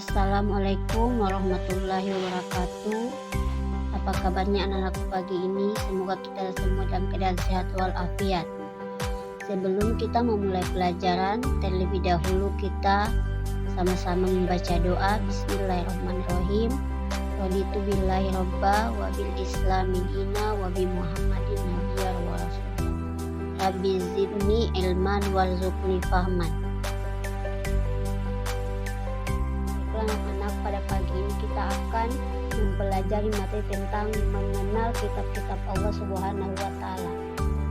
Assalamualaikum warahmatullahi wabarakatuh. Apa kabarnya anak-anakku pagi ini? Semoga kita semua dalam keadaan sehat walafiat. Sebelum kita memulai pelajaran, terlebih dahulu kita sama-sama membaca doa. Bismillahirrahmanirrahim. Raditu billahi robba wa bil islami dina wa bi muhammadin nabiyyan wa rasul. Rabbi zidni ilman warzuqni fahman. Anak-anak, pada pagi ini kita akan mempelajari materi tentang mengenal kitab-kitab Allah Subhanahu wa Ta'ala.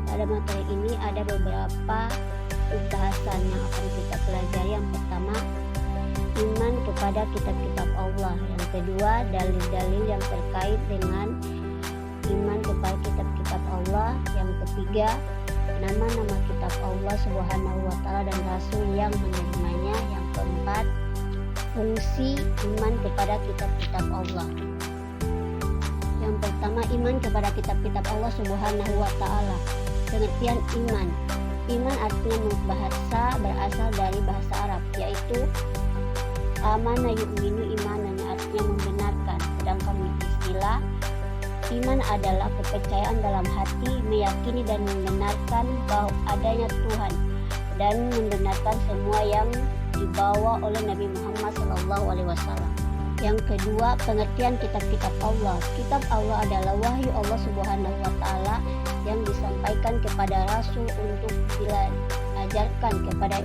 Pada materi ini ada beberapa pembahasan yang akan kita pelajari. Yang pertama, iman kepada kitab-kitab Allah. Yang kedua, dalil-dalil yang terkait dengan iman kepada kitab-kitab Allah. Yang ketiga, nama-nama kitab Allah Subhanahu wa Ta'ala dan Rasul yang menerimanya. Yang keempat, fungsi iman kepada kitab-kitab Allah. Yang pertama, iman kepada kitab-kitab Allah Subhanahu wa Ta'ala. Pengertian iman. Iman artinya menurut bahasa berasal dari bahasa Arab, yaitu amana yu'minu imanan, artinya membenarkan. Sedangkan istilah iman adalah kepercayaan dalam hati, meyakini dan membenarkan bahwa adanya Tuhan dan membenarkan semua yang dibawa oleh Nabi Muhammad SAW. Yang kedua, pengertian kitab-kitab Allah. Kitab Allah adalah wahyu Allah Subhanahu wa Ta'ala yang disampaikan kepada Rasul untuk diajarkan kepada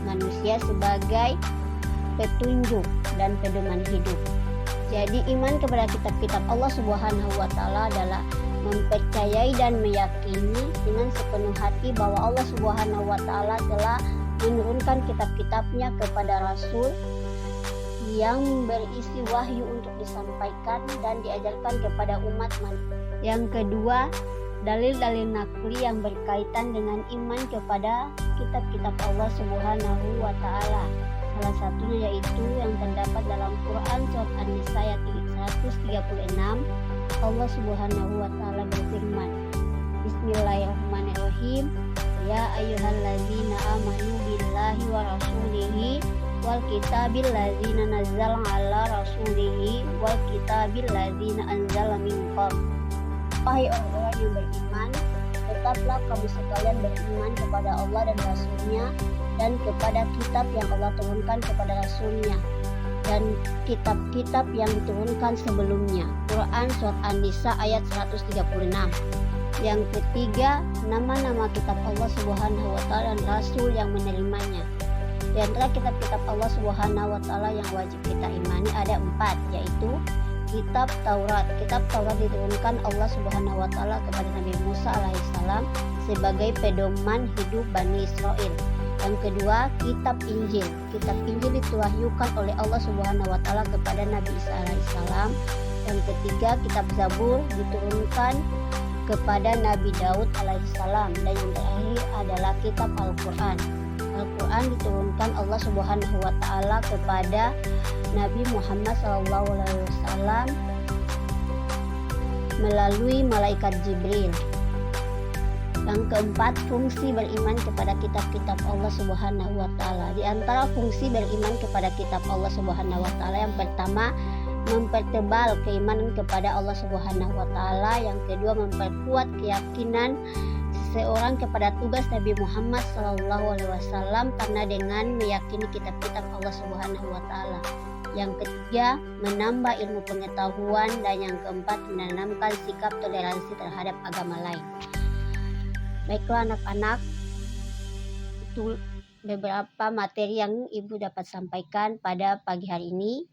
manusia sebagai petunjuk dan pedoman hidup. Jadi iman kepada kitab-kitab Allah Subhanahu wa Ta'ala adalah mempercayai dan meyakini dengan sepenuh hati bahwa Allah Subhanahu wa Ta'ala telah menurunkan kitab-kitabnya kepada Rasul yang berisi wahyu untuk disampaikan dan diajarkan kepada umat manusia. Yang kedua, dalil-dalil nakli yang berkaitan dengan iman kepada kitab-kitab Allah Subhanahu wa Ta'ala. Salah satunya yaitu yang terdapat dalam Quran surat An-Nisa ayat 136. Allah Subhanahu wa Ta'ala berfirman, Bismillahirrahmanirrahim. Ya ayyuhallazina amanu billahi wa rasulihi wal kitabil ladzina nazzala ala rasulihi wal kitabil ladzina anzala min qabl. Wahai orang-orang yang beriman, tetaplah kamu sekalian beriman kepada Allah dan Rasulnya dan kepada kitab yang Allah turunkan kepada Rasulnya dan kitab-kitab yang diturunkan sebelumnya. Quran surat An-Nisa ayat 136. Yang ketiga, nama-nama kitab Allah Subhanahu wa Ta'ala dan Rasul yang menerimanya. Di antara kitab-kitab Allah Subhanahu wa Ta'ala yang wajib kita imani ada 4, yaitu kitab Taurat. Kitab Taurat diturunkan Allah Subhanahu wa Ta'ala kepada Nabi Musa alaihissalam sebagai pedoman hidup Bani Israel. Yang kedua, kitab Injil. Kitab Injil diwahyukan oleh Allah Subhanahu wa Ta'ala kepada Nabi Isa alaihissalam. Yang ketiga, kitab Zabur diturunkan kepada Nabi Daud alaihissalam. Dan yang terakhir adalah kitab Al-Quran. Al-Quran diturunkan Allah Subhanahu wa Ta'ala kepada Nabi Muhammad SAW melalui malaikat Jibril. Yang keempat, fungsi beriman kepada kitab-kitab Allah Subhanahu wa Ta'ala. Di antara fungsi beriman kepada kitab Allah Subhanahu wa Ta'ala, yang pertama, mempertebal keimanan kepada Allah Subhanahu wa Ta'ala. Yang kedua, memperkuat keyakinan seseorang kepada tugas Nabi Muhammad SAW karena dengan meyakini kitab-kitab Allah Subhanahu wa Ta'ala. Yang ketiga, menambah ilmu pengetahuan. Dan yang keempat, menanamkan sikap toleransi terhadap agama lain. Baiklah anak-anak, itu beberapa materi yang Ibu dapat sampaikan pada pagi hari ini.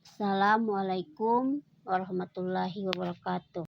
Assalamualaikum warahmatullahi wabarakatuh.